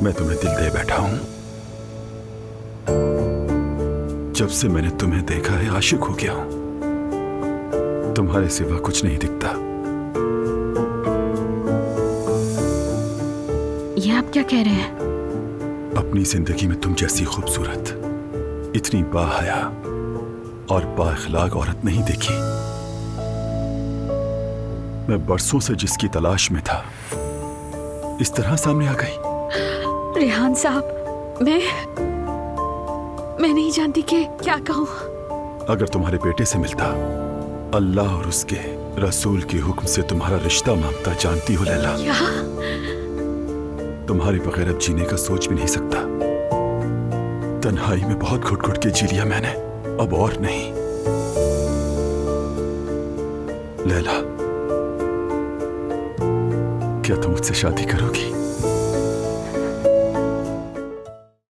मैं तुम्हें दिल दे बैठा हूं। जब से मैंने तुम्हें देखा है आशिक हो गया हूं। तुम्हारे सिवा कुछ नहीं दिखता। ये आप क्या कह रहे हैं? अपनी जिंदगी में तुम जैसी खूबसूरत, इतनी बाहया और बाअखलाक औरत नहीं देखी। मैं बरसों से जिसकी तलाश में था, इस तरह सामने आ गई। रेहान साहब, मैं नहीं जानती कि क्या कहूँ। अगर तुम्हारे बेटे से मिलता, अल्लाह और उसके रसूल के हुक्म से तुम्हारा रिश्ता मांगता, जानती हो लैला, क्या? तुम्हारे बगैर अब जीने का सोच भी नहीं सकता। तन्हाई में बहुत घुट घुट के जी लिया मैंने, अब और नहीं। लैला, क्या तुम मुझसे शादी करोगी?